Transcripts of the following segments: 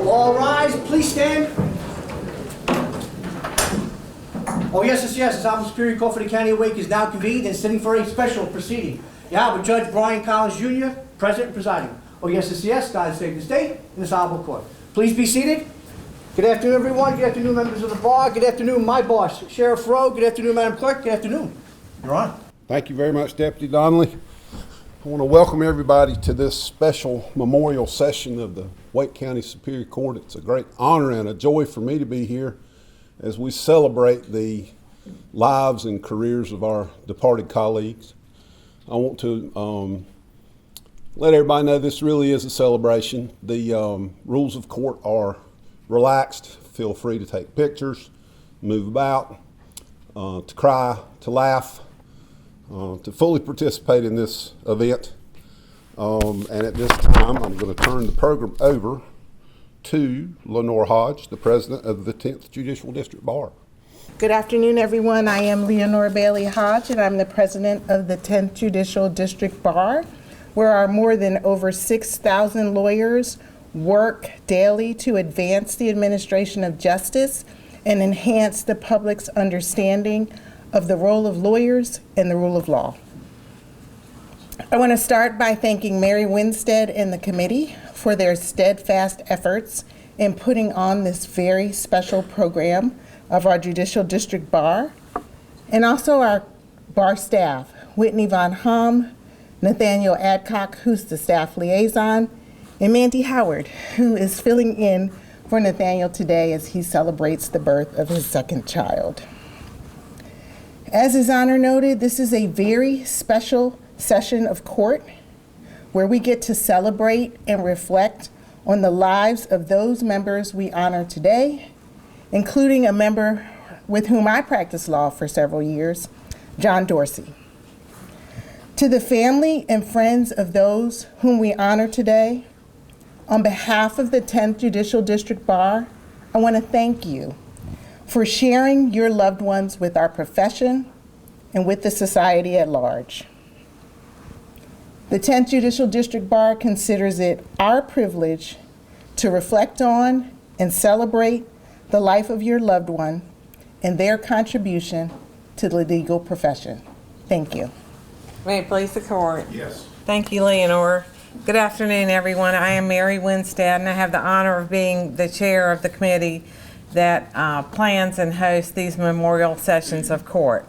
All rise, please stand. Oh, yes, this Honorable Superior Court for the County of Wake is now convened and sitting for a special proceeding. You have Judge Brian Collins, Jr., present and presiding. Oh, yes, God save the state and this honorable court. Please be seated. Good afternoon, everyone. Good afternoon, members of the bar. Good afternoon, my boss, Sheriff Rowe. Good afternoon, Madam Clerk. Good afternoon. Your Honor. Thank you very much, Deputy Donnelly. I want to welcome everybody to this special memorial session of the Wake County Superior Court. It's a great honor and a joy for me to be here as we celebrate the lives and careers of our departed colleagues. I want to let everybody know this really is a celebration. The rules of court are relaxed. Feel free to take pictures, move about, to cry, to laugh, to fully participate in this event. And at this time, I'm going to turn the program over to Lenore Hodge, the president of the 10th Judicial District Bar. Good afternoon, everyone. I am Leonore Bailey Hodge, and I'm the president of the 10th Judicial District Bar, where our more than over 6,000 lawyers work daily to advance the administration of justice and enhance the public's understanding of the role of lawyers and the rule of law. I want to start by thanking Mary Winstead and the committee for their steadfast efforts in putting on this very special program of our Judicial District Bar, and also our bar staff, Whitney Von Hom, Nathaniel Adcock, who's the staff liaison, and Mandy Howard, who is filling in for Nathaniel today as he celebrates the birth of his second child. As His Honor noted, this is a very special session of court where we get to celebrate and reflect on the lives of those members we honor today, including a member with whom I practiced law for several years, John Dorsey. To the family and friends of those whom we honor today, on behalf of the 10th Judicial District Bar, I want to thank you for sharing your loved ones with our profession and with the society at large. The 10th Judicial District Bar considers it our privilege to reflect on and celebrate the life of your loved one and their contribution to the legal profession. Thank you. May it please the court. Yes. Thank you, Leonore. Good afternoon, everyone. I am Mary Winstead, and I have the honor of being the chair of the committee that plans and hosts these memorial sessions of court.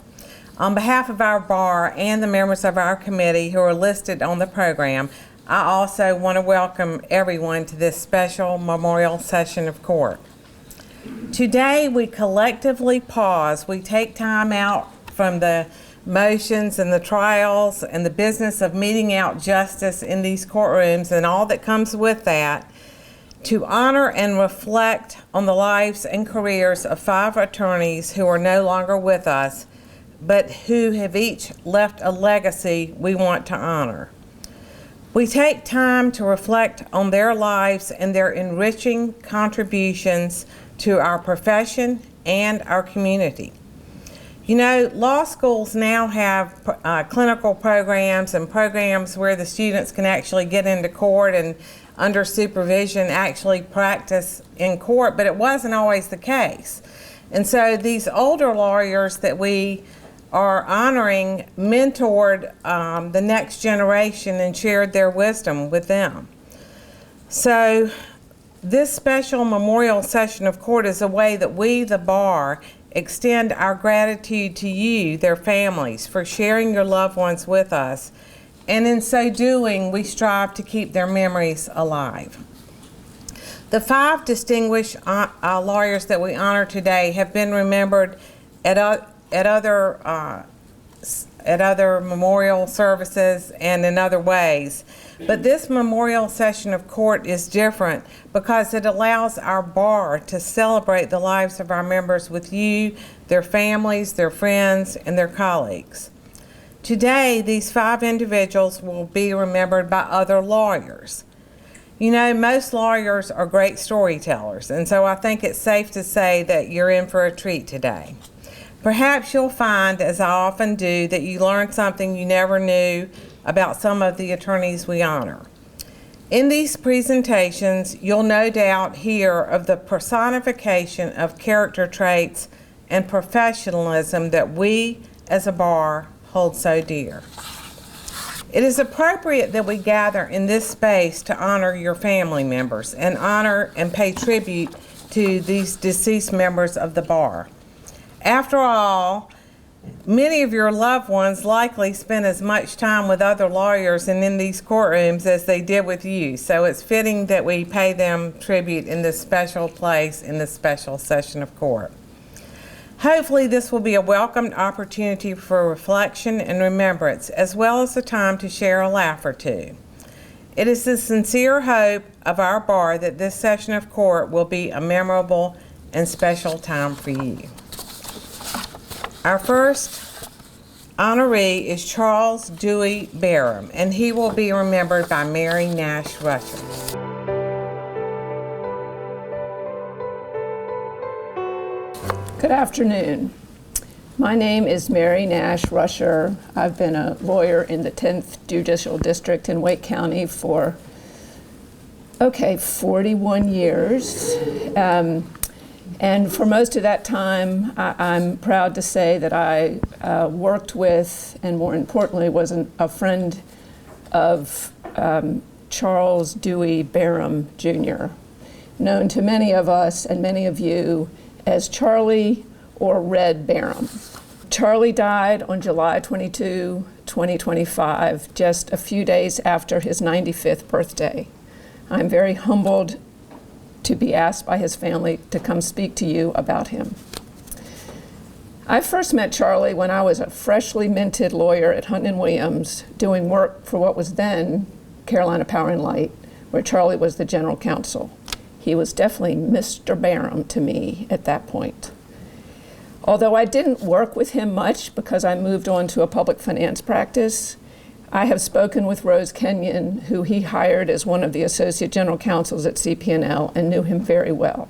On behalf of our bar and the members of our committee who are listed on the program, I also want to welcome everyone to this special memorial session of court. Today, we collectively pause. We take time out from the motions and the trials and the business of meting out justice in these courtrooms and all that comes with that to honor and reflect on the lives and careers of 5 attorneys who are no longer with us, but who have each left a legacy we want to honor. We take time to reflect on their lives and their enriching contributions to our profession and our community. You know, law schools now have clinical programs and programs where the students can actually get into court and under supervision actually practice in court, but it wasn't always the case. And so these older lawyers that we are honoring mentored the next generation and shared their wisdom with them. So this special memorial session of court is a way that we, the bar, extend our gratitude to you, their families, for sharing your loved ones with us. And in so doing, we strive to keep their memories alive. The 5 distinguished lawyers that we honor today have been remembered at other memorial services and in other ways. But this memorial session of court is different because it allows our bar to celebrate the lives of our members with you, their families, their friends, and their colleagues. Today, these 5 individuals will be remembered by other lawyers. You know, most lawyers are great storytellers, and so I think it's safe to say that you're in for a treat today. Perhaps you'll find, as I often do, that you learned something you never knew about some of the attorneys we honor. In these presentations, you'll no doubt hear of the personification of character traits and professionalism that we as a bar hold so dear. It is appropriate that we gather in this space to honor your family members and honor and pay tribute to these deceased members of the bar. After all, many of your loved ones likely spent as much time with other lawyers and in these courtrooms as they did with you, so it's fitting that we pay them tribute in this special place in this special session of court. Hopefully this will be a welcomed opportunity for reflection and remembrance, as well as a time to share a laugh or two. It is the sincere hope of our bar that this session of court will be a memorable and special time for you. Our first honoree is Charles Dewey Barham, and he will be remembered by Mary Nash Rusher. Good afternoon. My name is Mary Nash Rusher. I've been a lawyer in the 10th Judicial District in Wake County for, 41 years. And for most of that time, I'm proud to say that I worked with, and more importantly, was a friend of Charles Dewey Barham, Jr., known to many of us and many of you as Charlie or Red Barham. Charlie died on July 22, 2025, just a few days after his 95th birthday. I'm very humbled to be asked by his family to come speak to you about him. I first met Charlie when I was a freshly minted lawyer at Hunt & Williams doing work for what was then Carolina Power & Light, where Charlie was the general counsel. He was definitely Mr. Barham to me at that point. Although I didn't work with him much because I moved on to a public finance practice, I have spoken with Rose Kenyon, who he hired as one of the associate general counsels at CP&L, and knew him very well.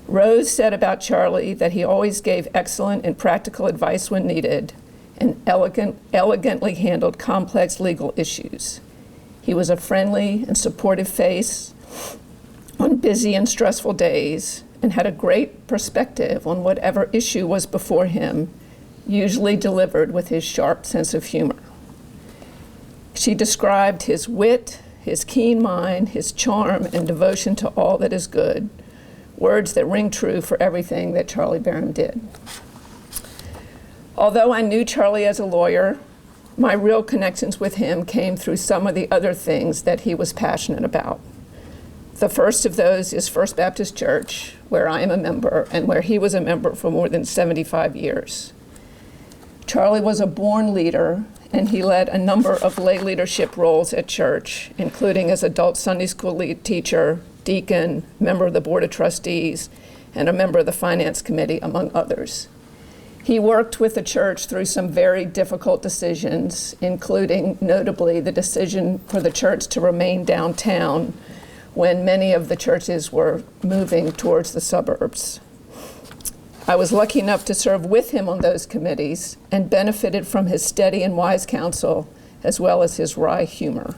Rose said about Charlie that he always gave excellent and practical advice when needed and elegantly handled complex legal issues. He was a friendly and supportive face on busy and stressful days and had a great perspective on whatever issue was before him, usually delivered with his sharp sense of humor. She described his wit, his keen mind, his charm, and devotion to all that is good, words that ring true for everything that Charlie Barham did. Although I knew Charlie as a lawyer, my real connections with him came through some of the other things that he was passionate about. The first of those is First Baptist Church, where I am a member and where he was a member for more than 75 years. Charlie was a born leader, and he led a number of lay leadership roles at church, including as adult Sunday school lead teacher, deacon, member of the Board of Trustees, and a member of the Finance Committee, among others. He worked with the church through some very difficult decisions, including notably the decision for the church to remain downtown when many of the churches were moving towards the suburbs. I was lucky enough to serve with him on those committees and benefited from his steady and wise counsel, as well as his wry humor.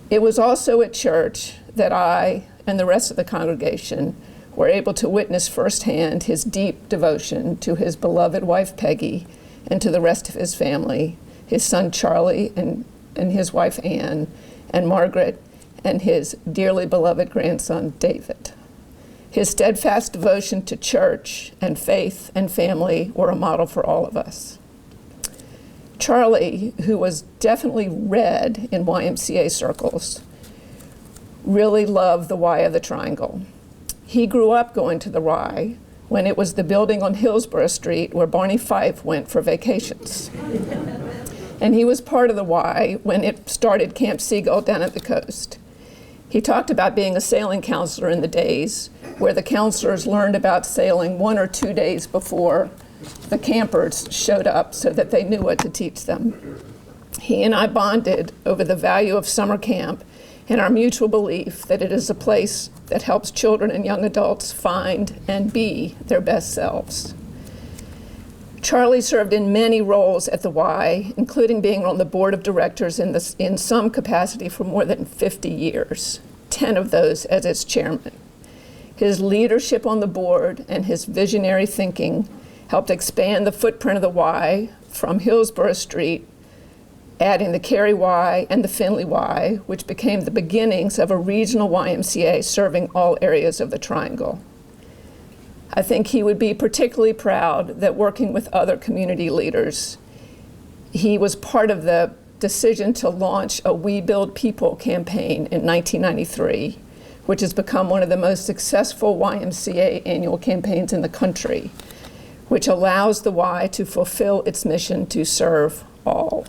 It was also at church that I and the rest of the congregation were able to witness firsthand his deep devotion to his beloved wife Peggy and to the rest of his family, his son Charlie and his wife Anne, and Margaret, and his dearly beloved grandson, David. His steadfast devotion to church and faith and family were a model for all of us. Charlie, who was definitely read in YMCA circles, really loved the Y of the Triangle. He grew up going to the Y when it was the building on Hillsborough Street where Barney Fife went for vacations. And he was part of the Y when it started Camp Seagull down at the coast. He talked about being a sailing counselor in the days where the counselors learned about sailing 1 or 2 days before the campers showed up so that they knew what to teach them. He and I bonded over the value of summer camp and our mutual belief that it is a place that helps children and young adults find and be their best selves. Charlie served in many roles at the Y, including being on the board of directors in some capacity for more than 50 years, 10 of those as its chairman. His leadership on the board and his visionary thinking helped expand the footprint of the Y from Hillsborough Street, adding the Cary Y and the Finley Y, which became the beginnings of a regional YMCA serving all areas of the Triangle. I think he would be particularly proud that working with other community leaders, he was part of the decision to launch a We Build People campaign in 1993, which has become one of the most successful YMCA annual campaigns in the country, which allows the Y to fulfill its mission to serve all.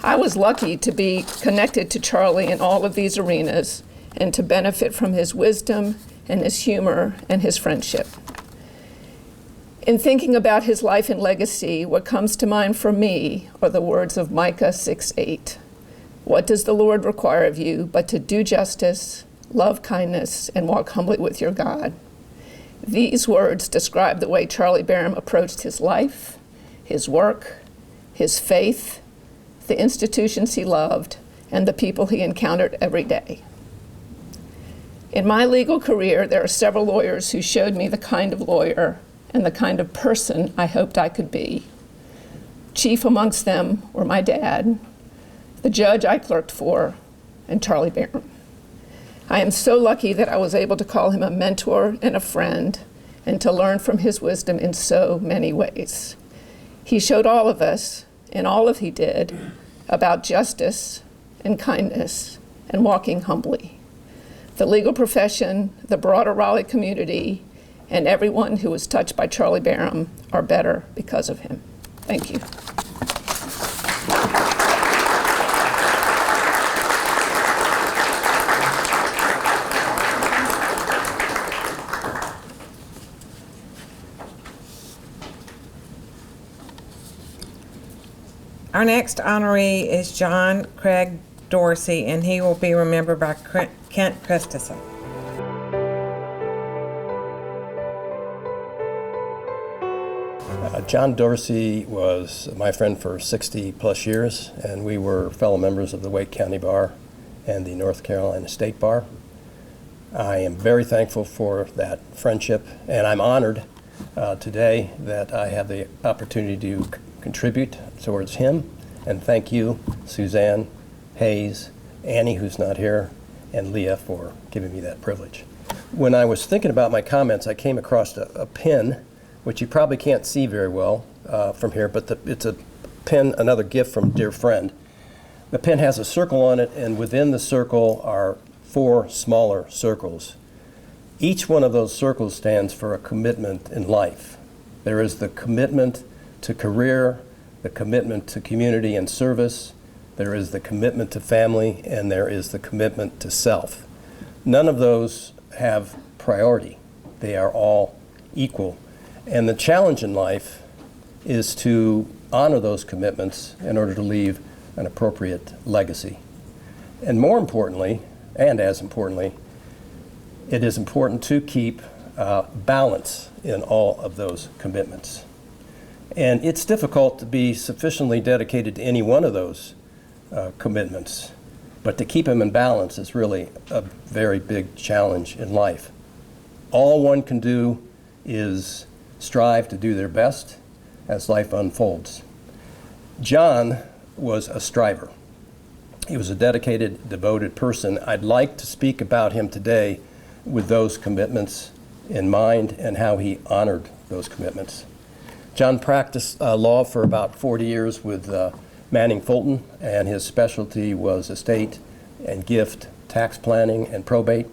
I was lucky to be connected to Charlie in all of these arenas and to benefit from his wisdom and his humor and his friendship. In thinking about his life and legacy, what comes to mind for me are the words of Micah 6:8. What does the Lord require of you but to do justice, love kindness, and walk humbly with your God? These words describe the way Charlie Barham approached his life, his work, his faith, the institutions he loved, and the people he encountered every day. In my legal career, there are several lawyers who showed me the kind of lawyer and the kind of person I hoped I could be. Chief amongst them were my dad, the judge I clerked for, and Charlie Barham. I am so lucky that I was able to call him a mentor and a friend and to learn from his wisdom in so many ways. He showed all of us, in all of he did, about justice and kindness and walking humbly. The legal profession, the broader Raleigh community, and everyone who was touched by Charlie Barham are better because of him. Thank you. Our next honoree is John Craig Dorsey, and he will be remembered by Kent Christison. John Dorsey was my friend for 60 plus years, and we were fellow members of the Wake County Bar and the North Carolina State Bar. I am very thankful for that friendship, and I'm honored today that I have the opportunity to contribute towards him. And thank you, Suzanne, Hayes, Annie, who's not here, and Leah for giving me that privilege. When I was thinking about my comments, I came across a pin, which you probably can't see very well from here, but it's a pin, another gift from a dear friend. The pin has a circle on it, and within the circle are 4 smaller circles. Each one of those circles stands for a commitment in life. There is the commitment to career, the commitment to community and service, there is the commitment to family, and there is the commitment to self. None of those have priority. They are all equal. And the challenge in life is to honor those commitments in order to leave an appropriate legacy. And more importantly, and as importantly, it is important to keep balance in all of those commitments. And it's difficult to be sufficiently dedicated to any one of those commitments, but to keep them in balance is really a very big challenge in life. All one can do is strive to do their best as life unfolds. John was a striver. He was a dedicated, devoted person. I'd like to speak about him today with those commitments in mind and how he honored those commitments. John practiced law for about 40 years with Manning Fulton, and his specialty was estate and gift, tax planning and probate,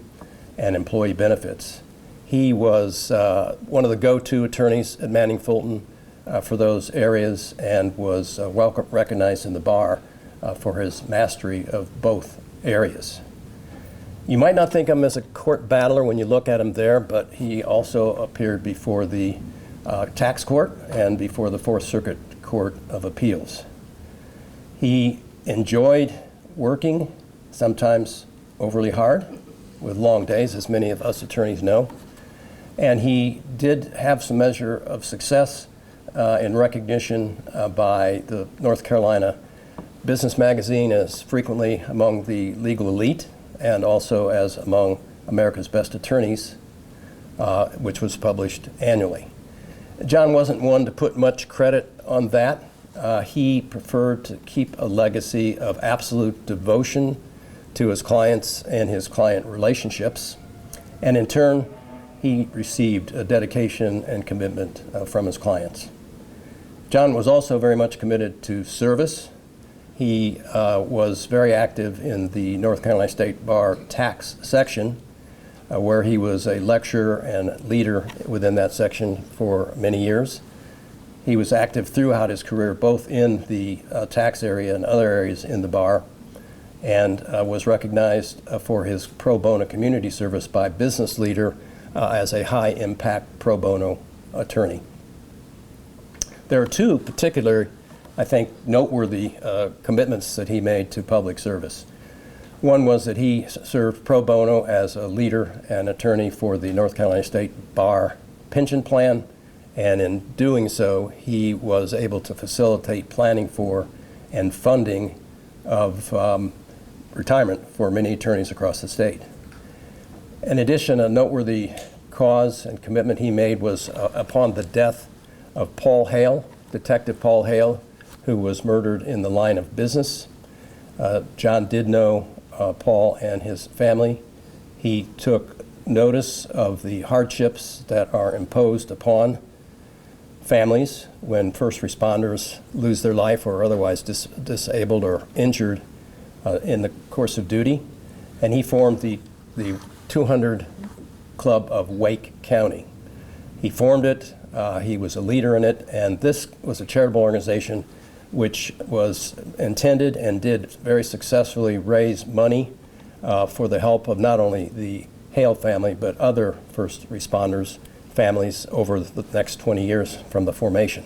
and employee benefits. He was one of the go-to attorneys at Manning Fulton for those areas and was recognized in the bar for his mastery of both areas. You might not think of him as a court battler when you look at him there, but he also appeared before the tax court and before the Fourth Circuit Court of Appeals. He enjoyed working, sometimes overly hard, with long days, as many of us attorneys know. And he did have some measure of success, in recognition by the North Carolina Business Magazine as frequently among the legal elite and also as among America's best attorneys, which was published annually. John wasn't one to put much credit on that. He preferred to keep a legacy of absolute devotion to his clients and his client relationships. And in turn, he received a dedication and commitment from his clients. John was also very much committed to service. He was very active in the North Carolina State Bar tax section, where he was a lecturer and leader within that section for many years. He was active throughout his career, both in the tax area and other areas in the bar, and was recognized for his pro bono community service by Business Leader as a high-impact pro bono attorney. There are two particular, I think, noteworthy commitments that he made to public service. One was that he served pro bono as a leader and attorney for the North Carolina State Bar pension plan, and in doing so, he was able to facilitate planning for and funding of retirement for many attorneys across the state. In addition, a noteworthy cause and commitment he made was upon the death of Paul Hale, Detective Paul Hale, who was murdered in the line of business. John did know Paul and his family. He took notice of the hardships that are imposed upon families when first responders lose their life or are otherwise disabled or injured in the course of duty. And he formed the 200 Club of Wake County. He formed it, he was a leader in it, and this was a charitable organization which was intended and did very successfully raise money for the help of not only the Hale family, but other first responders' families over the next 20 years from the formation.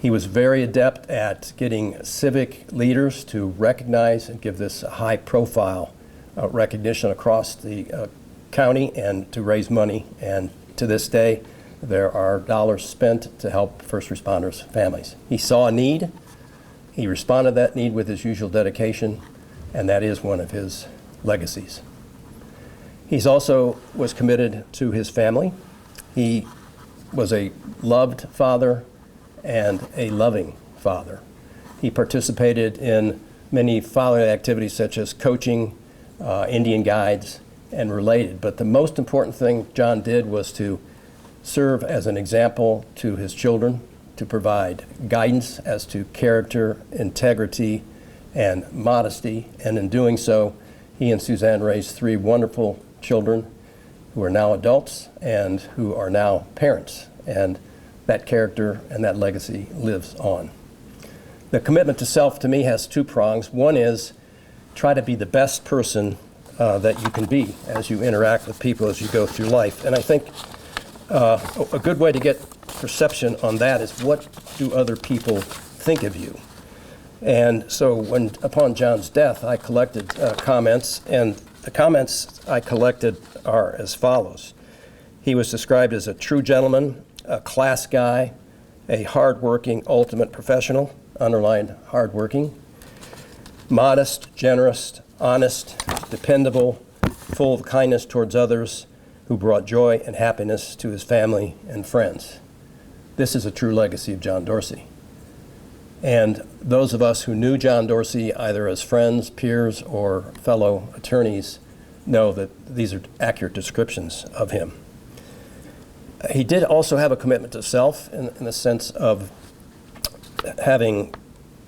He was very adept at getting civic leaders to recognize and give this a high-profile recognition across the county and to raise money. And to this day, there are dollars spent to help first responders' families. He saw a need. He responded to that need with his usual dedication, and that is one of his legacies. He's also was committed to his family. He was a loved father and a loving father. He participated in many fatherly activities such as coaching, Indian guides, and related. But the most important thing John did was to serve as an example to his children, to provide guidance as to character, integrity, and modesty. And in doing so, he and Suzanne raised 3 wonderful children who are now adults and who are now parents. And that character and that legacy lives on. The commitment to self, to me, has 2 prongs. One is try to be the best person that you can be as you interact with people as you go through life. And I think a good way to get perception on that is, what do other people think of you? And so upon John's death, I collected comments, and the comments I collected are as follows. He was described as a true gentleman, a class guy, a hardworking ultimate professional, underlined hardworking, modest, generous, honest, dependable, full of kindness towards others, who brought joy and happiness to his family and friends. This is a true legacy of John Dorsey. And those of us who knew John Dorsey, either as friends, peers, or fellow attorneys, know that these are accurate descriptions of him. He did also have a commitment to self in the sense of having,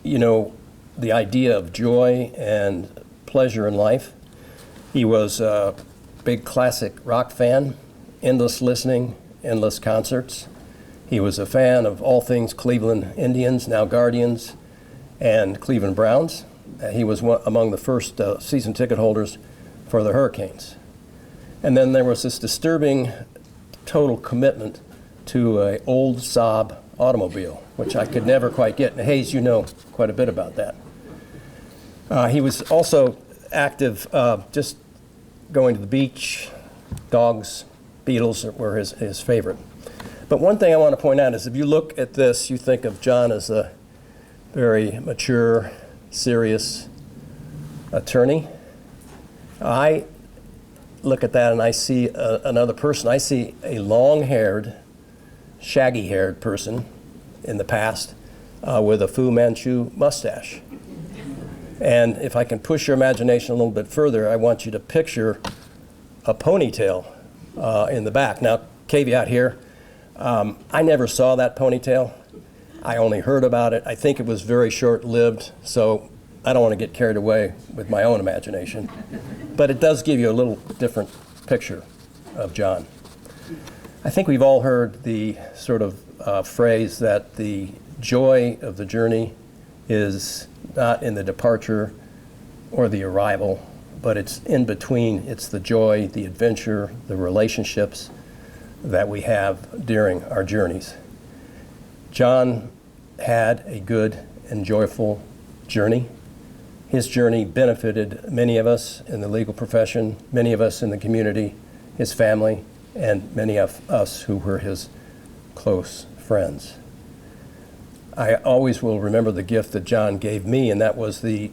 the idea of joy and pleasure in life. He was a big classic rock fan, endless listening, endless concerts. He was a fan of all things Cleveland Indians, now Guardians, and Cleveland Browns. He was among the first season ticket holders for the Hurricanes. And then there was this disturbing total commitment to an old Saab automobile, which I could never quite get. And Hayes, you know quite a bit about that. He was also active, just going to the beach. Dogs, Beatles were his favorite. But one thing I want to point out is if you look at this, you think of John as a very mature, serious attorney. I look at that and I see another person. I see a long-haired, shaggy-haired person in the past with a Fu Manchu mustache. And if I can push your imagination a little bit further, I want you to picture a ponytail in the back. Now, caveat here, I never saw that ponytail. I only heard about it. I think it was very short-lived, so I don't want to get carried away with my own imagination. But it does give you a little different picture of John. I think we've all heard the sort of phrase that the joy of the journey is not in the departure or the arrival, but it's in between. It's the joy, the adventure, the relationships that we have during our journeys. John had a good and joyful journey. His journey benefited many of us in the legal profession, many of us in the community, his family, and many of us who were his close friends. I always will remember the gift that John gave me, and that was the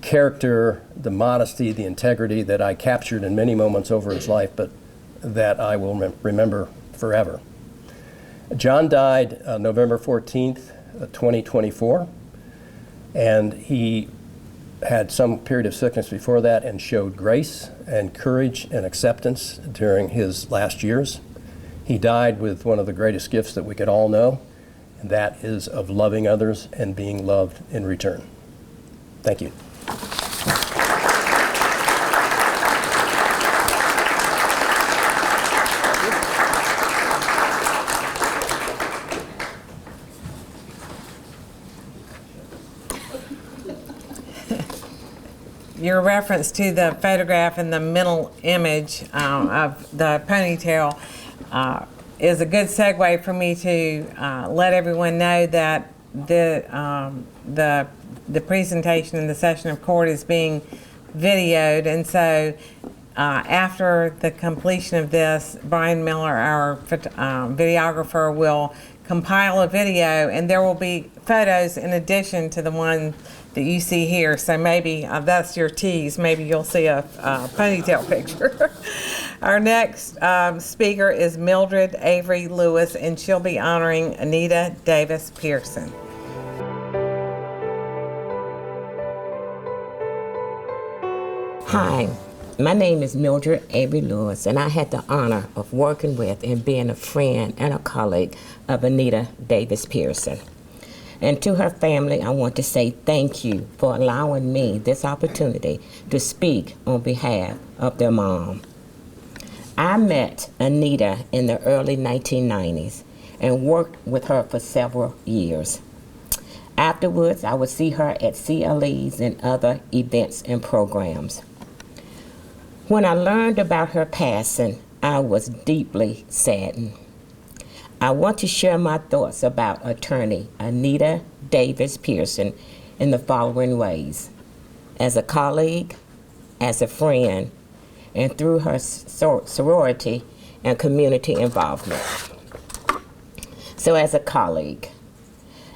character, the modesty, the integrity that I captured in many moments over his life, but that I will remember forever. John died November 14th, 2024, and he had some period of sickness before that and showed grace and courage and acceptance during his last years. He died with one of the greatest gifts that we could all know, and that is of loving others and being loved in return. Thank you. Your reference to the photograph and the mental image of the ponytail is a good segue for me to let everyone know that the presentation and the session of court is being videoed, and so after the completion of this, Brian Miller, our videographer, will compile a video, and there will be photos in addition to the one that you see here. So maybe that's your tease. Maybe you'll see a ponytail picture. Our next speaker is Mildred Avery-Lewis, and she'll be honoring Anita Davis Pearson. Hi, my name is Mildred Avery-Lewis, and I had the honor of working with and being a friend and a colleague of Anita Davis Pearson. And to her family, I want to say thank you for allowing me this opportunity to speak on behalf of their mom. I met Anita in the early 1990s and worked with her for several years. Afterwards, I would see her at CLEs and other events and programs. When I learned about her passing, I was deeply saddened. I want to share my thoughts about attorney Anita Davis Pearson in the following ways: as a colleague, as a friend, and through her sorority and community involvement. So as a colleague,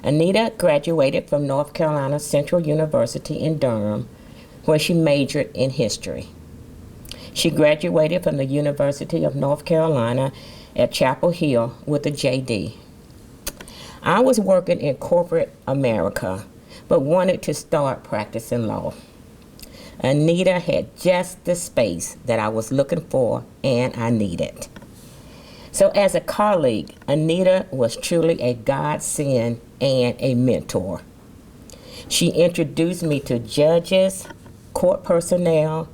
Anita graduated from North Carolina Central University in Durham, where she majored in history. She graduated from the University of North Carolina at Chapel Hill with a JD. I was working in corporate America, but wanted to start practicing law. Anita had just the space that I was looking for and I needed. So as a colleague, Anita was truly a godsend and a mentor. She introduced me to judges, court personnel,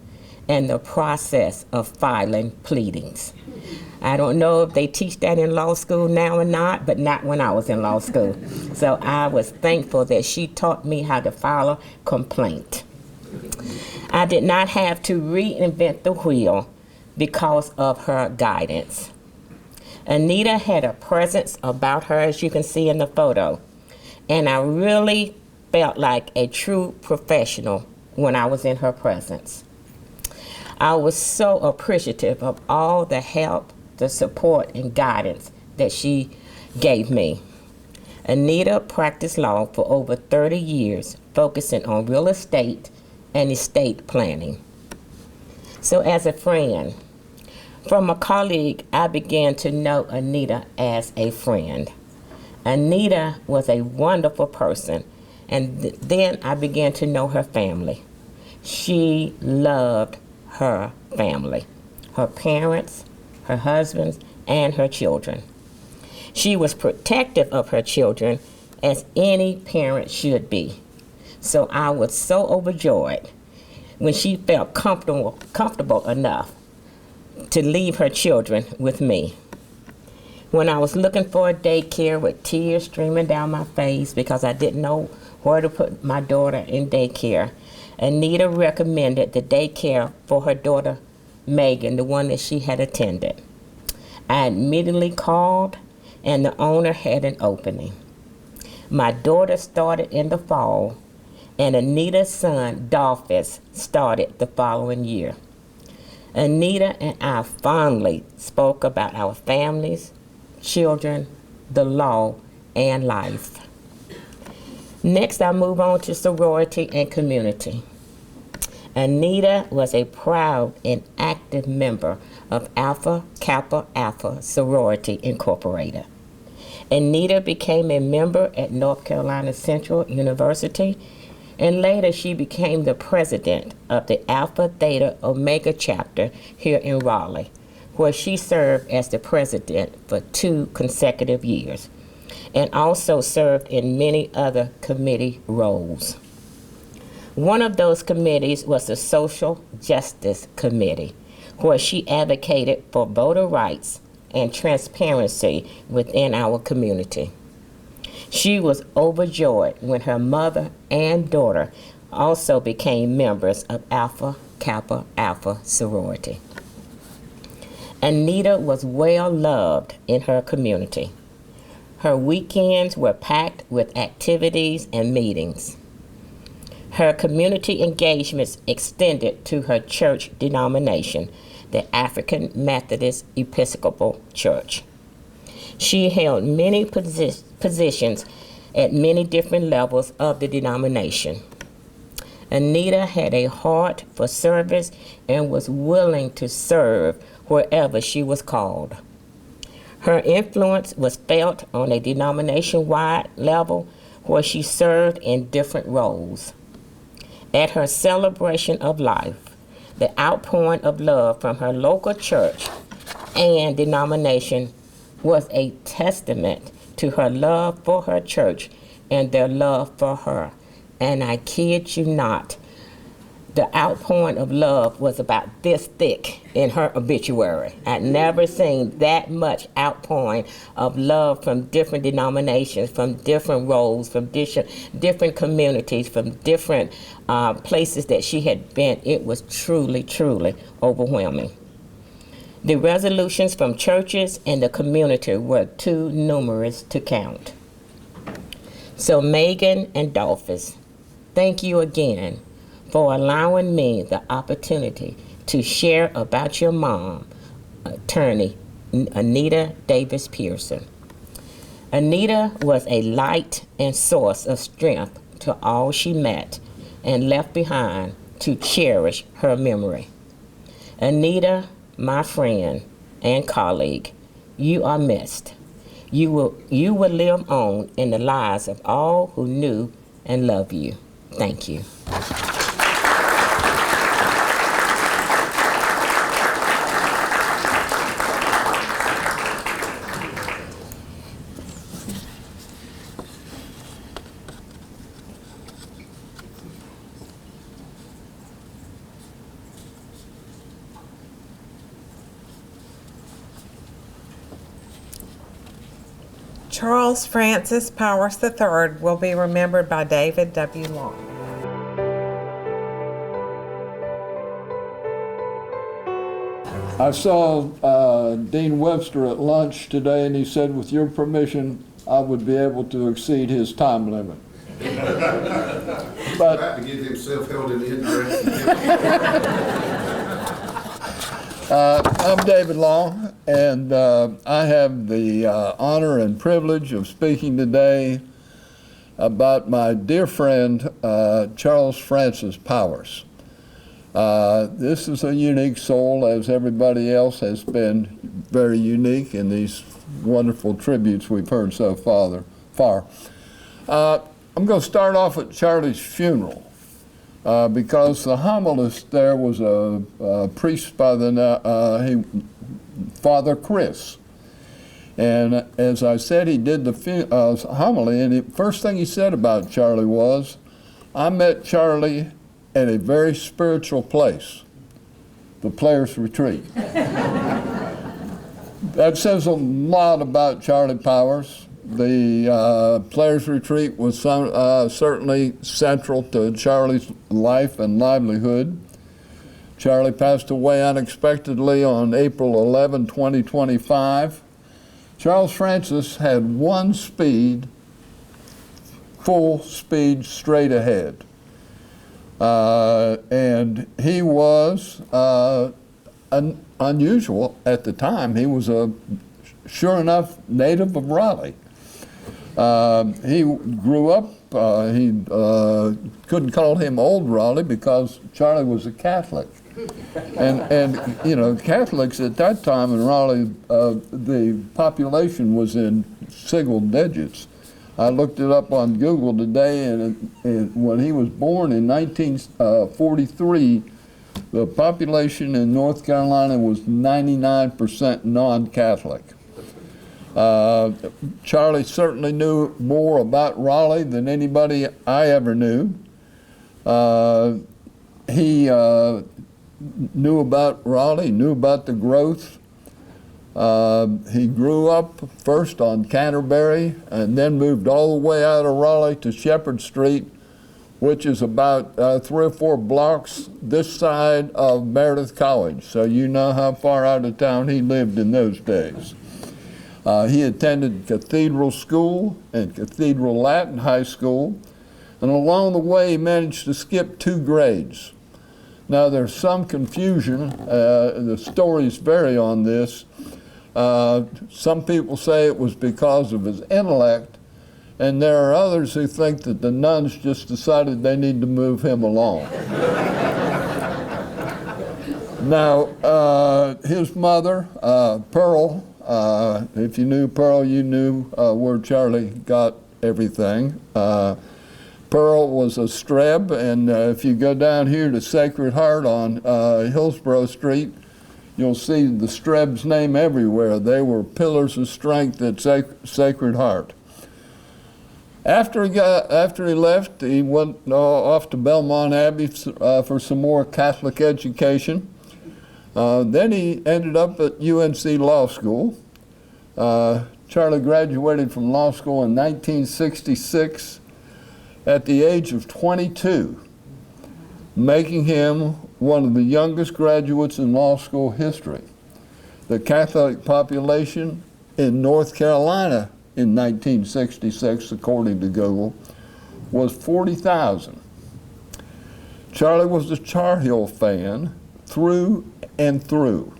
and the process of filing pleadings. I don't know if they teach that in law school now or not, but not when I was in law school. So I was thankful that she taught me how to file a complaint. I did not have to reinvent the wheel because of her guidance. Anita had a presence about her, as you can see in the photo, and I really felt like a true professional when I was in her presence. I was so appreciative of all the help, the support, and guidance that she gave me. Anita practiced law for over 30 years, focusing on real estate and estate planning. So as a friend, from a colleague, I began to know Anita as a friend. Anita was a wonderful person, and then I began to know her family. She loved her family, her parents, her husbands, and her children. She was protective of her children, as any parent should be. So I was so overjoyed when she felt comfortable enough to leave her children with me. When I was looking for a daycare with tears streaming down my face because I didn't know where to put my daughter in daycare, Anita recommended the daycare for her daughter, Megan, the one that she had attended. I immediately called, and the owner had an opening. My daughter started in the fall, and Anita's son, Dolphus, started the following year. Anita and I fondly spoke about our families, children, the law, and life. Next, I move on to sorority and community. Anita was a proud and active member of Alpha Kappa Alpha Sorority Incorporated. Anita became a member at North Carolina Central University, and later she became the president of the Alpha Theta Omega chapter here in Raleigh, where she served as the president for 2 consecutive years, and also served in many other committee roles. One of those committees was the Social Justice Committee, where she advocated for voter rights and transparency within our community. She was overjoyed when her mother and daughter also became members of Alpha Kappa Alpha sorority. Anita was well loved in her community. Her weekends were packed with activities and meetings. Her community engagements extended to her church denomination, the African Methodist Episcopal Church. She held many positions at many different levels of the denomination. Anita had a heart for service and was willing to serve wherever she was called. Her influence was felt on a denomination-wide level where she served in different roles. At her celebration of life, the outpouring of love from her local church and denomination was a testament to her love for her church and their love for her. And I kid you not, the outpouring of love was about this thick in her obituary. I'd never seen that much outpouring of love from different denominations, from different roles, from different communities, from different places that she had been. It was truly, truly overwhelming. The resolutions from churches and the community were too numerous to count. So Megan and Dolphus, thank you again for allowing me the opportunity to share about your mom, attorney Anita Davis Pearson. Anita was a light and source of strength to all she met and left behind to cherish her memory. Anita, my friend and colleague, you are missed. You will live on in the lives of all who knew and love you. Thank you. Charles Francis Powers III will be remembered by David W. Long. I saw Dean Webster at lunch today, and he said, with your permission, I would be able to exceed his time limit. But to get himself held in ignorance. I'm David Long, and I have the honor and privilege of speaking today about my dear friend, Charles Francis Powers. This is a unique soul, as everybody else has been very unique in these wonderful tributes we've heard so far. I'm going to start off at Charlie's funeral. Because the homilist there was a priest by the Father Chris, and as I said, he did the homily, and the first thing he said about Charlie was, "I met Charlie at a very spiritual place, the Players' Retreat." That says a lot about Charlie Powers. The Players' Retreat was certainly central to Charlie's life and livelihood. Charlie passed away unexpectedly on April 11, 2025. Charles Francis had one speed, full speed straight ahead. And he was unusual at the time. He was a sure enough native of Raleigh. He grew up, he couldn't call him old Raleigh because Charlie was a Catholic. And you know, Catholics at that time in Raleigh, the population was in single digits. I looked it up on Google today, and when he was born in 1943, the population in North Carolina was 99% non-Catholic. Charlie certainly knew more about Raleigh than anybody I ever knew. He knew about Raleigh, knew about the growth. He grew up first on Canterbury and then moved all the way out of Raleigh to Shepherd Street, which is about 3 or 4 blocks this side of Meredith College. So you know how far out of town he lived in those days. He attended Cathedral School and Cathedral Latin High School, and along the way he managed to skip 2 grades. Now there's some confusion, the stories vary on this. Some people say it was because of his intellect, and there are others who think that the nuns just decided they need to move him along. Now, his mother, Pearl, if you knew Pearl, you knew where Charlie got everything. Pearl was a Streb, and if you go down here to Sacred Heart on Hillsborough Street, you'll see the Streb's name everywhere. They were pillars of strength at Sacred Heart. After he left, he went off to Belmont Abbey for some more Catholic education. Then he ended up at UNC Law School. Charlie graduated from law school in 1966 at the age of 22, making him one of the youngest graduates in law school history. The Catholic population in North Carolina in 1966, according to Google, was 40,000. Charlie was a Char Hill fan through and through.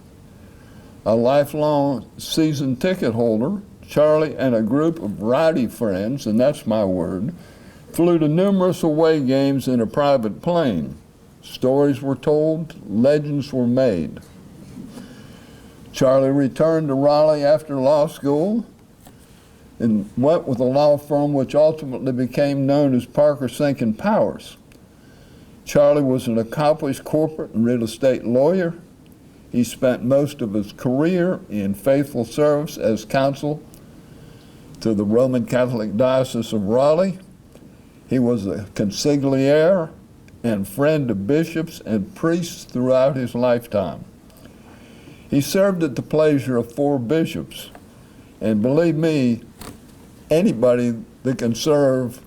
A lifelong season ticket holder, Charlie and a group of rowdy friends, and that's my word, flew to numerous away games in a private plane. Stories were told, legends were made. Charlie returned to Raleigh after law school and went with a law firm which ultimately became known as Parker, Sink & Powers. Charlie was an accomplished corporate and real estate lawyer. He spent most of his career in faithful service as counsel to the Roman Catholic Diocese of Raleigh. He was a consigliere and friend of bishops and priests throughout his lifetime. He served at the pleasure of 4 bishops, and believe me, anybody that can serve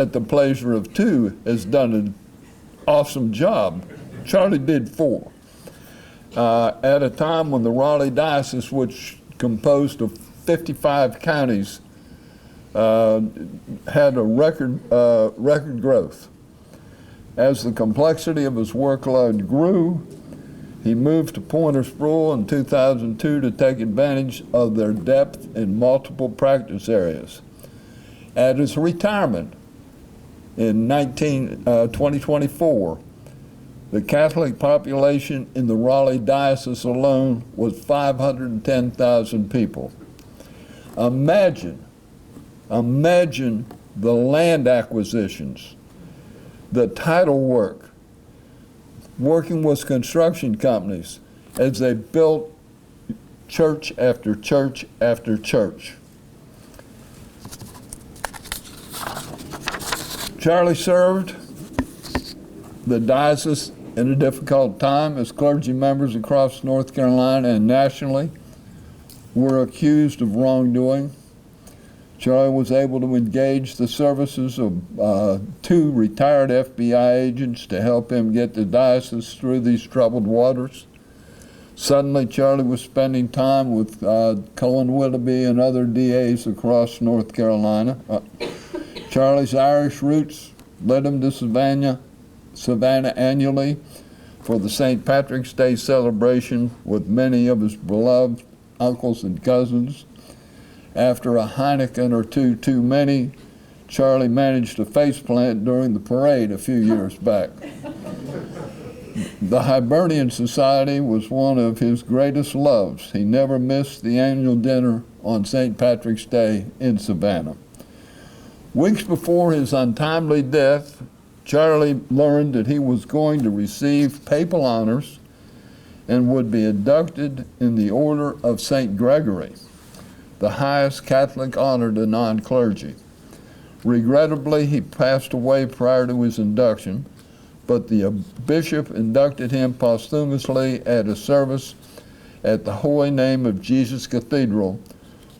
at the pleasure of 2 has done an awesome job. Charlie did 4. At a time when the Raleigh Diocese, which composed of 55 counties, had a record growth. As the complexity of his workload grew, He moved to Pointers Rule in 2002 to take advantage of their depth in multiple practice areas. At his retirement in 2024, the Catholic population in the Raleigh Diocese alone was 510,000 people. Imagine the land acquisitions, the title work, working with construction companies as they built church after church after church. Charlie served the diocese in a difficult time as clergy members across North Carolina and nationally were accused of wrongdoing. Charlie was able to engage the services of 2 retired FBI agents to help him get the diocese through these troubled waters. Suddenly, Charlie was spending time with Cullen Willoughby and other DAs across North Carolina. Charlie's Irish roots led him to Savannah annually for the St. Patrick's Day celebration with many of his beloved uncles and cousins. After a Heineken or two too many, Charlie managed a faceplant during the parade a few years back. The Hibernian Society was one of his greatest loves. He never missed the annual dinner on St. Patrick's Day in Savannah. Weeks before his untimely death, Charlie learned that he was going to receive papal honors and would be inducted in the Order of St. Gregory, the highest Catholic honor to non-clergy. Regrettably, he passed away prior to his induction, but the bishop inducted him posthumously at a service at the Holy Name of Jesus Cathedral,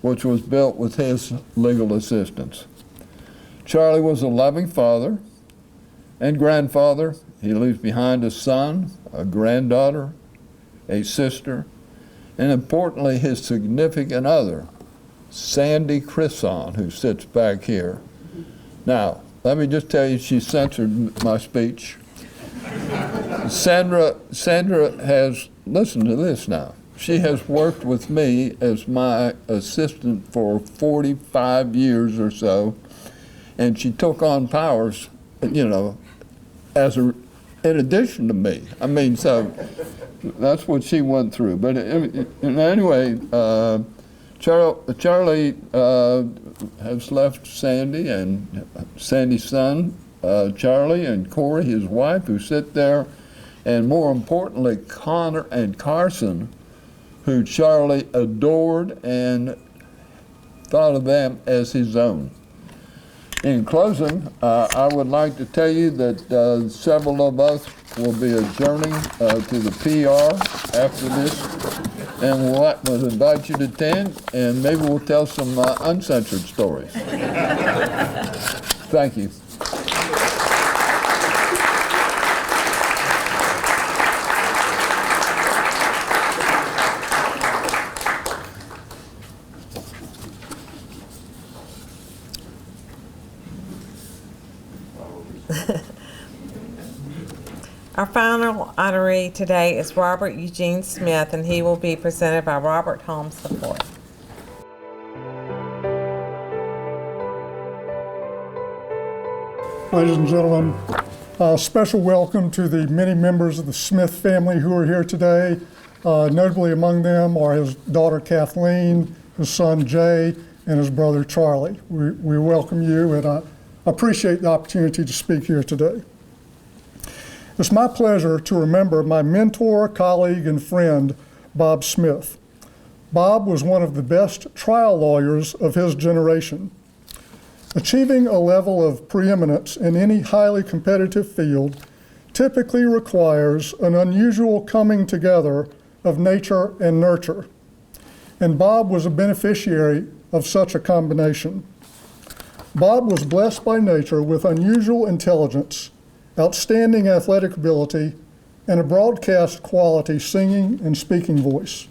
which was built with his legal assistance. Charlie was a loving father and grandfather. He leaves behind a son, a granddaughter, a sister, and importantly, his significant other, Sandy Christison, who sits back here. Now, let me just tell you, she censored my speech. Sandra has, listen to this now, she has worked with me as my assistant for 45 years or so, and she took on powers, in addition to me. I mean, so that's what she went through. But anyway, Charlie has left Sandy and Sandy's son, Charlie, and Corey, his wife, who sit there, and more importantly, Connor and Carson, who Charlie adored and thought of them as his own. In closing, I would like to tell you that several of us will be adjourning to the PR after this, and we'll invite you to attend, and maybe we'll tell some uncensored stories. Thank you. Our final honoree today is Robert Eugene Smith, and he will be presented by Robert Holmes IV. Ladies and gentlemen, a special welcome to the many members of the Smith family who are here today. Notably among them are his daughter Kathleen, his son Jay, and his brother Charlie. We welcome you, and I appreciate the opportunity to speak here today. It's my pleasure to remember my mentor, colleague, and friend, Bob Smith. Bob was one of the best trial lawyers of his generation. Achieving a level of preeminence in any highly competitive field typically requires an unusual coming together of nature and nurture, and Bob was a beneficiary of such a combination. Bob was blessed by nature with unusual intelligence, outstanding athletic ability, and a broadcast quality singing and speaking voice.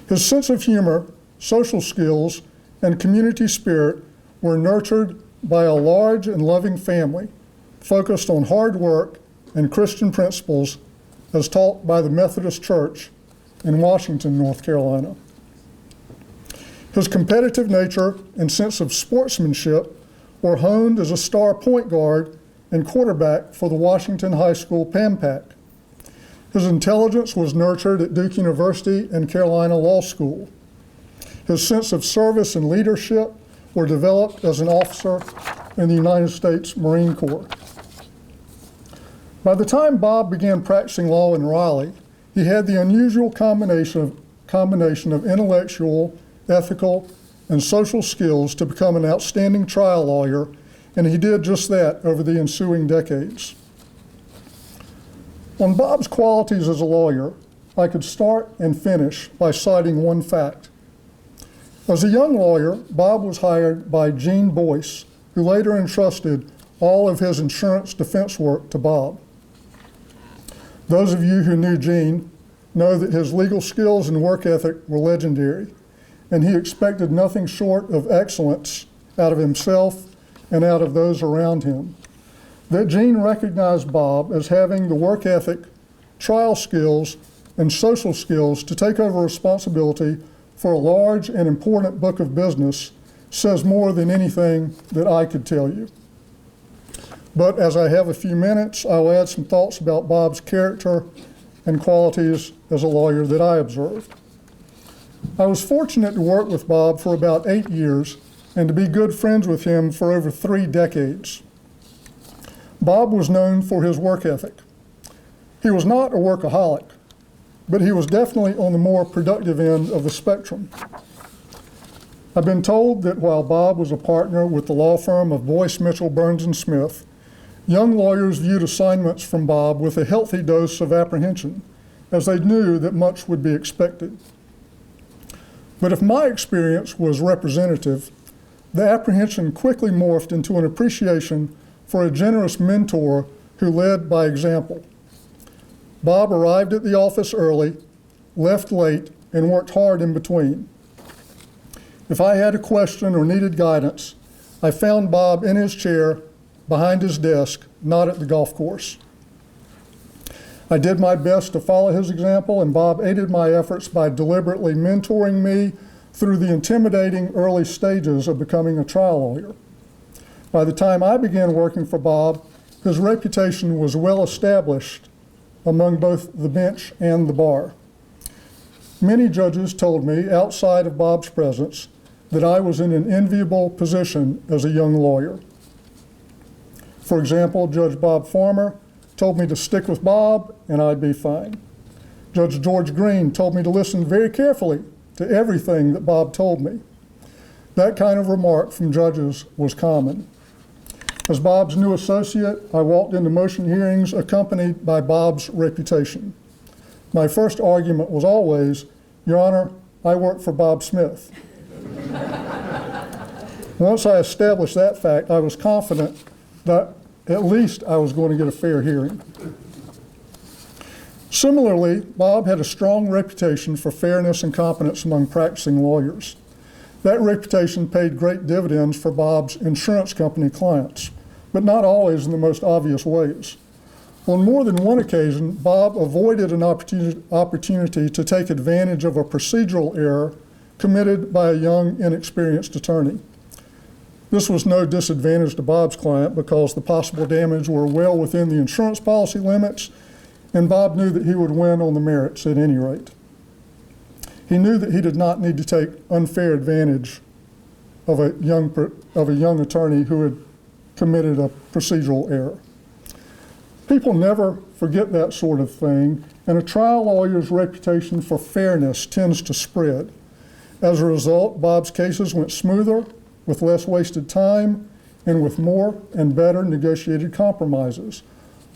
His sense of humor, social skills, and community spirit were nurtured by a large and loving family focused on hard work and Christian principles as taught by the Methodist Church in Washington, North Carolina. His competitive nature and sense of sportsmanship were honed as a star point guard and quarterback for the Washington High School PAMPAC. His intelligence was nurtured at Duke University and Carolina Law School. His sense of service and leadership were developed as an officer in the United States Marine Corps. By the time Bob began practicing law in Raleigh, he had the unusual combination of intellectual, ethical, and social skills to become an outstanding trial lawyer, and he did just that over the ensuing decades. On Bob's qualities as a lawyer, I could start and finish by citing one fact. As a young lawyer, Bob was hired by Gene Boyce, who later entrusted all of his insurance defense work to Bob. Those of you who knew Gene know that his legal skills and work ethic were legendary, and he expected nothing short of excellence out of himself and out of those around him. That Gene recognized Bob as having the work ethic, trial skills, and social skills to take over responsibility for a large and important book of business says more than anything that I could tell you. But as I have a few minutes, I'll add some thoughts about Bob's character and qualities as a lawyer that I observed. I was fortunate to work with Bob for about 8 years and to be good friends with him for over 3 decades. Bob was known for his work ethic. He was not a workaholic, but he was definitely on the more productive end of the spectrum. I've been told that while Bob was a partner with the law firm of Boyce, Mitchell, Burns & Smith, young lawyers viewed assignments from Bob with a healthy dose of apprehension, as they knew that much would be expected. But if my experience was representative, the apprehension quickly morphed into an appreciation for a generous mentor who led by example. Bob arrived at the office early, left late, and worked hard in between. If I had a question or needed guidance, I found Bob in his chair, behind his desk, not at the golf course. I did my best to follow his example, and Bob aided my efforts by deliberately mentoring me through the intimidating early stages of becoming a trial lawyer. By the time I began working for Bob, his reputation was well established among both the bench and the bar. Many judges told me, outside of Bob's presence, that I was in an enviable position as a young lawyer. For example, Judge Bob Farmer told me to stick with Bob and I'd be fine. Judge George Green told me to listen very carefully to everything that Bob told me. That kind of remark from judges was common. As Bob's new associate, I walked into motion hearings accompanied by Bob's reputation. My first argument was always, "Your Honor, I work for Bob Smith." Once I established that fact, I was confident that at least I was going to get a fair hearing. Similarly, Bob had a strong reputation for fairness and competence among practicing lawyers. That reputation paid great dividends for Bob's insurance company clients, but not always in the most obvious ways. On more than one occasion, Bob avoided an opportunity to take advantage of a procedural error committed by a young, inexperienced attorney. This was no disadvantage to Bob's client because the possible damage were well within the insurance policy limits, and Bob knew that he would win on the merits at any rate. He knew that he did not need to take unfair advantage of a young attorney who had committed a procedural error. People never forget that sort of thing, and a trial lawyer's reputation for fairness tends to spread. As a result, Bob's cases went smoother, with less wasted time, and with more and better negotiated compromises,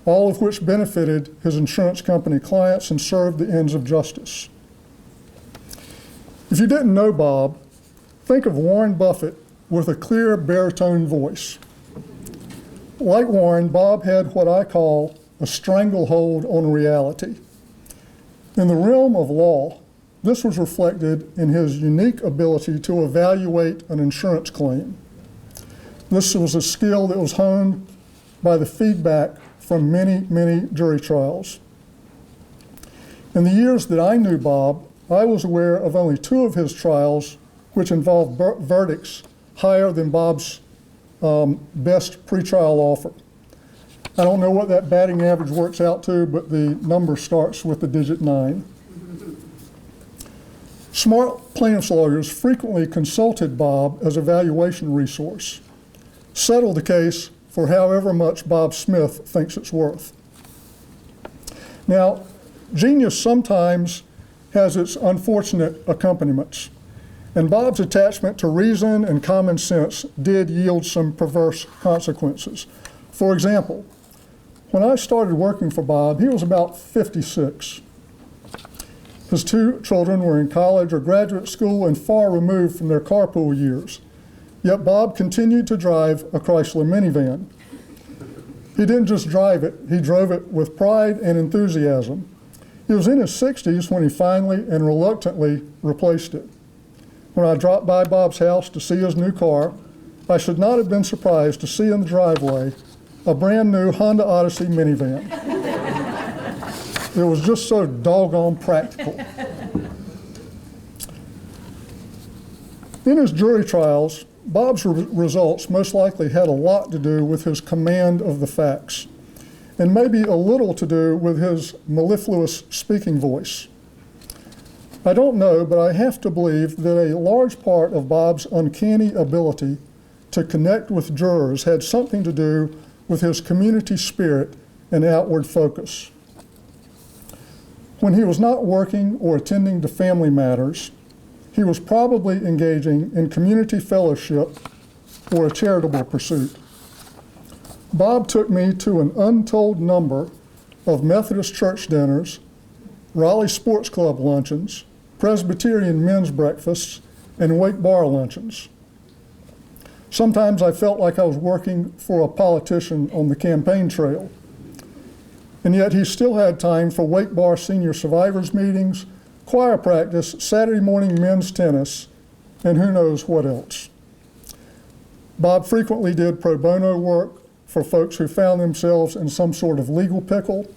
all of which benefited his insurance company clients and served the ends of justice. If you didn't know Bob, think of Warren Buffett with a clear baritone voice. Like Warren, Bob had what I call a stranglehold on reality. In the realm of law, this was reflected in his unique ability to evaluate an insurance claim. This was a skill that was honed by the feedback from many, many jury trials. In the years that I knew Bob, I was aware of only 2 of his trials which involved verdicts higher than Bob's best pretrial offer. I don't know what that batting average works out to, but the number starts with the digit 9. Smart plaintiffs' lawyers frequently consulted Bob as a valuation resource. Settle the case for however much Bob Smith thinks it's worth. Now, genius sometimes has its unfortunate accompaniments, and Bob's attachment to reason and common sense did yield some perverse consequences. For example, when I started working for Bob, he was about 56. His 2 children were in college or graduate school and far removed from their carpool years. Yet Bob continued to drive a Chrysler minivan. He didn't just drive it, he drove it with pride and enthusiasm. He was in his 60s when he finally and reluctantly replaced it. When I dropped by Bob's house to see his new car, I should not have been surprised to see in the driveway a brand new Honda Odyssey minivan. It was just so doggone practical. In his jury trials, Bob's results most likely had a lot to do with his command of the facts, and maybe a little to do with his mellifluous speaking voice. I don't know, but I have to believe that a large part of Bob's uncanny ability to connect with jurors had something to do with his community spirit and outward focus. When he was not working or attending to family matters, he was probably engaging in community fellowship or a charitable pursuit. Bob took me to an untold number of Methodist church dinners, Raleigh Sports Club luncheons, Presbyterian men's breakfasts, and Wake Bar luncheons. Sometimes I felt like I was working for a politician on the campaign trail. And yet he still had time for Wake Bar senior survivors meetings, choir practice, Saturday morning men's tennis, and who knows what else. Bob frequently did pro bono work for folks who found themselves in some sort of legal pickle,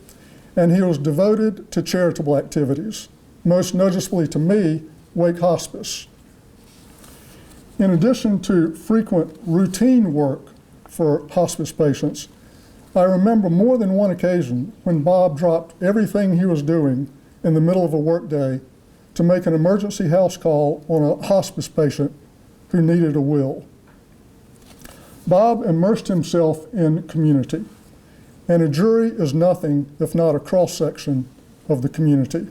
and he was devoted to charitable activities, most noticeably to me, Wake Hospice. In addition to frequent routine work for hospice patients, I remember more than one occasion when Bob dropped everything he was doing in the middle of a workday to make an emergency house call on a hospice patient who needed a will. Bob immersed himself in community, and a jury is nothing if not a cross-section of the community.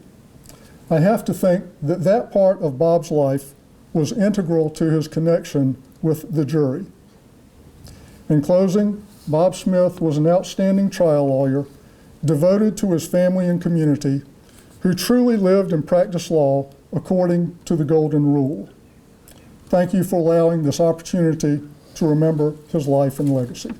I have to think that that part of Bob's life was integral to his connection with the jury. In closing, Bob Smith was an outstanding trial lawyer, devoted to his family and community, who truly lived and practiced law according to the Golden Rule. Thank you for allowing this opportunity to remember his life and legacy.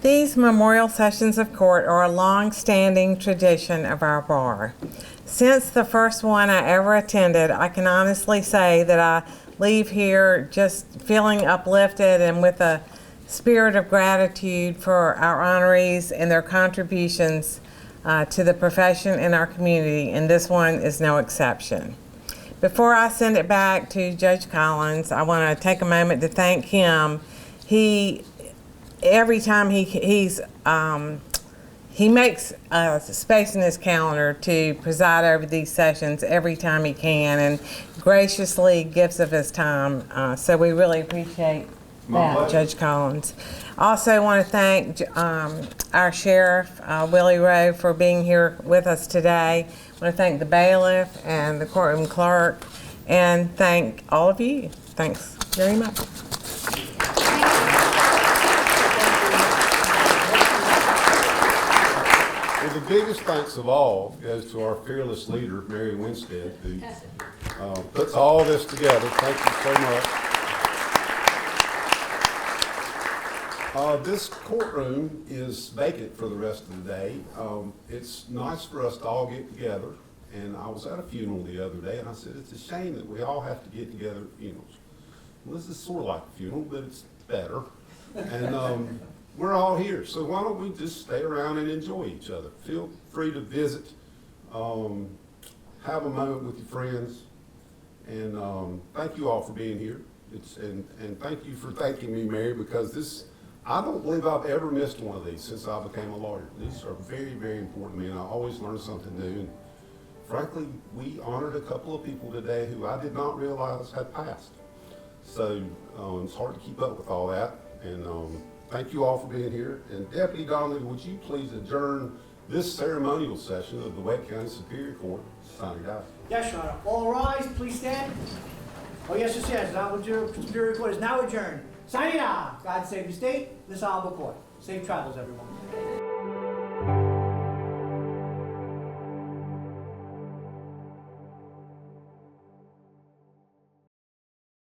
These memorial sessions of court are a long-standing tradition of our bar. Since the first one I ever attended, I can honestly say that I leave here just feeling uplifted and with a spirit of gratitude for our honorees and their contributions to the profession and our community, and this one is no exception. Before I send it back to Judge Collins, I want to take a moment to thank him. Every time he makes space in his calendar to preside over these sessions every time he can, and graciously gives of his time. So we really appreciate that, Judge Collins. Also want to thank our sheriff, Willie Rowe, for being here with us today. I want to thank the bailiff and the courtroom clerk, and thank all of you. Thanks very much. Well, the biggest thanks of all goes to our fearless leader, Mary Winstead, who puts all this together. Thank you so much. This courtroom is vacant for the rest of the day. It's nice for us to all get together, and I was at a funeral the other day, and I said, it's a shame that we all have to get together at funerals. Well, this is sort of like a funeral, but it's better. And we're all here, so why don't we just stay around and enjoy each other? Feel free to visit, have a moment with your friends, and thank you all for being here. And thank you for thanking me, Mary, because I don't believe I've ever missed one of these since I became a lawyer. These are very, very important to me, and I always learn something new. And frankly, we honored a couple of people today who I did not realize had passed. So it's hard to keep up with all that. And thank you all for being here. And Deputy Donnelly, would you please adjourn this ceremonial session of the Wake County Superior Court? Signing out. Yes, Your Honor. All rise, please stand. Oh, yes, yes, yes. The Superior Court is now adjourned. Signing out. God save the state, this honorable court. Safe travels, everyone.